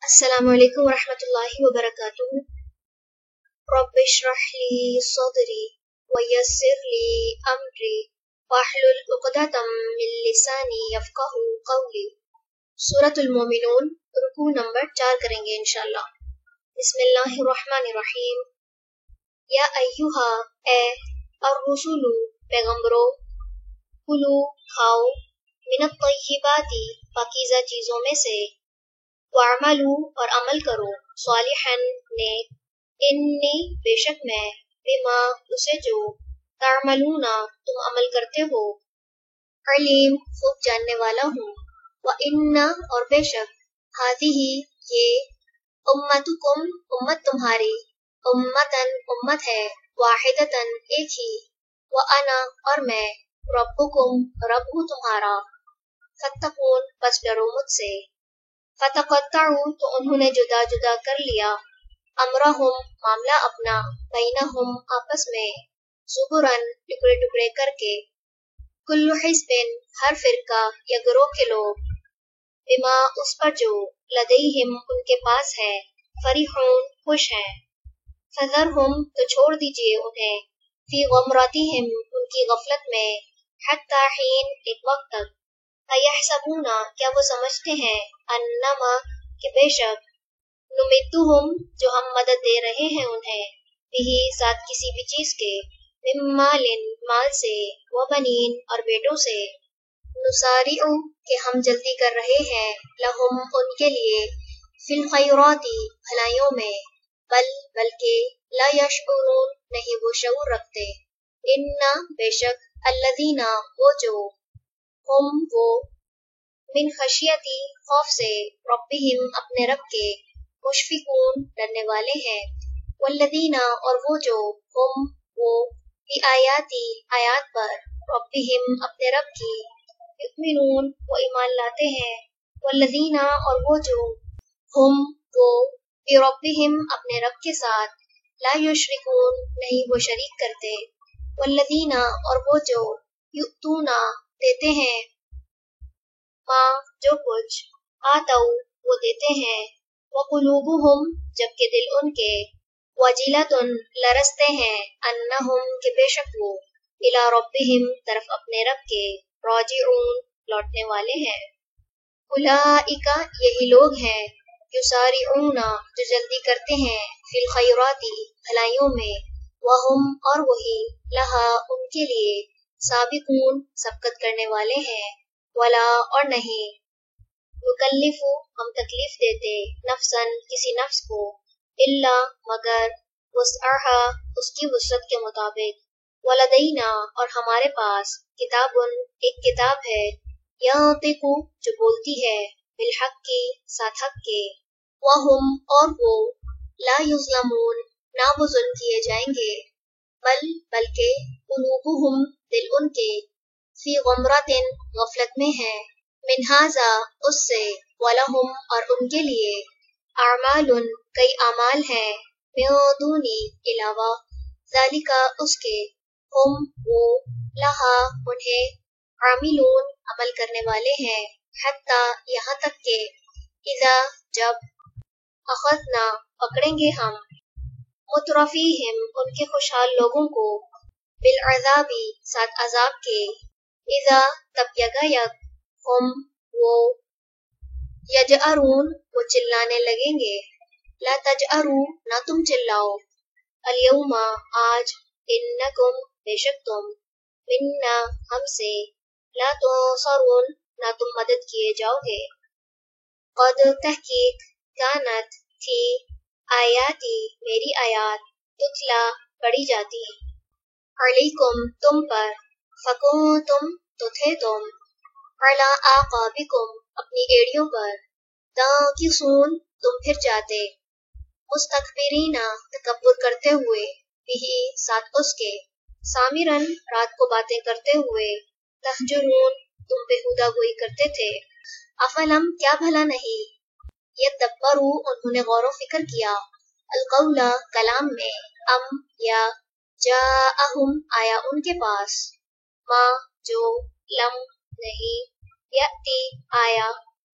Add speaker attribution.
Speaker 1: السلام علیکم ورحمۃ اللہ وبرکاتہ۔ رب اشرح لی صدری ویسر لی امری واحلل عقدۃ من لسانی یفقہوا قولی۔ سورۃ المومنون، رکوع نمبر 4 کریں گے انشاءاللہ۔ بسم اللہ الرحمن الرحیم۔ یا ایہا، اے الرسول، پیغمبرو، کلو، کھاؤ، من الطیبات، پاکیزہ چیزوں میں سے، وَاعْمَلُوا، اور عمل کرو، صالحاً، نیک، انی، بے شک میں، بما، اسے جو، تعملون، تم عمل کرتے ہو، علیم، خوب جاننے والا ہوں، وَإِنَّ، اور بے شک، هَذِهِ، یہ، أُمَّتُكُمْ، امت تمہاری، أُمَّةً، امت ہے، واحدةً، ایک ہی، وَأَنَا، اور میں، ربکم، رب ہوں تمہارا، فاتقون، پس ڈرو مجھ سے۔ فتقطعوا، تو انہوں نے جدا جدا کر لیا، امرہم، معاملہ اپنا، بینہم، آپس میں، زبرن، ٹکڑے ٹکڑے کر کے، کل حزب، ہر فرقہ یا گروہ کے لوگ، بما، اس پر جو، لدیہم، ان کے پاس ہے، فرحون، خوش ہیں، فذرہم، تو چھوڑ دیجئے انہیں، فی غمرتہم، ان کی غفلت میں، حتی حین، ایک وقت تک، ایحسبون، کیا وہ سمجھتے ہیں، انما، کہ بے شک، نمدہم، جو ہم مدد دے رہے ہیں انہیں، بھی، ساتھ کسی بھی چیز کے، من مال، مال سے، وبنین، اور بیٹوں سے، نسارع، کہ ہم جلدی کر رہے ہیں، لہم، ان کے لیے، فی الخیرات، بھلائیوں میں، بلکہ، لا یشعرون، نہیں وہ شعور رکھتے، ان، بے شک، الذین، وہ جو، ہم، وہ، من خشیتی، خوف سے، ربہم، اپنے رب کے، مشفقون، ڈرنے والے ہیں، والذین، اور وہ جو، ہم، وہ، بی آیاتی، آیات پر، ربہم، اپنے رب کی، یؤمنون، وہ ایمان لاتے ہیں، والذین، اور وہ جو، ہم، وہ، بی ربہم، اپنے رب کے ساتھ، لا یشرکون، نہیں وہ شریک کرتے، والذین، اور وہ جو، یؤتون، دیتے ہیں، ما، جو کچھ، آتو، وہ دیتے ہیں، وقلوبہم، جبکہ دل ان کے، وجلۃ، لرزتے ہیں، انہم، کہ بے شک وہ، الی ربہم، طرف اپنے رب کے، راجعون، لوٹنے والے ہیں، اولئک، یہی لوگ ہیں، یسارعون، جو جلدی کرتے ہیں، فی الخیرات، بھلائیوں میں، وہم، اور وہی، لہا، ان کے لیے، سابقون، سبقت کرنے والے ہیں، ولا، اور نہیں، نکلف، ہم تکلیف دیتے، نفسا، کسی نفس کو، الا، مگر، وسعها، اس کی وسعت کے مطابق، ولدینا، اور ہمارے پاس، کتاب، ایک کتاب ہے، ینطق، جو بولتی ہے، بالحق کی، ساتھ حق کے، وہم، اور وہ، لا یظلمون، نہ وہ ظلم کیے جائیں گے، بلکہ، قلوبہم، دل ان کے، فی غمرۃ، غفلت میں ہے، من ھذا، اس سے، ولہم، اور ان کے لیے، اعمال، کئی اعمال ہیں، من دونی، علاوہ، ذالک، اس کے، ہم، وہ، لہا، انہیں، عاملون، عمل کرنے والے ہیں، حتی، یہاں تک کہ، اذا، جب، اخذنا، پکڑیں گے ہم، مترفیہم، ان کے خوشحال لوگوں کو، بالعذاب، ساتھ عذاب کے، اذا، تب یکایک، ہم، وہ، یجأرون، وہ چلانے لگیں گے، لا تجأروا، نہ تم چلاؤ، الیوم، آج، انکم، بے شک تم، منا، ہم سے، لا تنصرون، نہ تم مدد کیے جاؤ گے، قد، تحقیق، کانت، تھی، آیاتی، میری آیات، تتلا، پڑھی جاتی، علیکم، تم پر، فکنتم، تو تھے تم، علی اعقابکم، اپنی ایڑیوں پر، تنکصون، تم پھر جاتے، مستکبرین، تکبر کرتے ہوئے، بھی، ساتھ اس کے، سامرن، رات کو باتیں کرتے ہوئے، تہجرون، تم بیہودہ گوئی کرتے تھے، افلم، کیا بھلا نہیں، یدبروا، انہوں نے غور و فکر کیا، القول، کلام میں، ام، یا، جاءہم، آیا ان کے پاس، ما، جو، لم، نہیں، یأتی، آیا،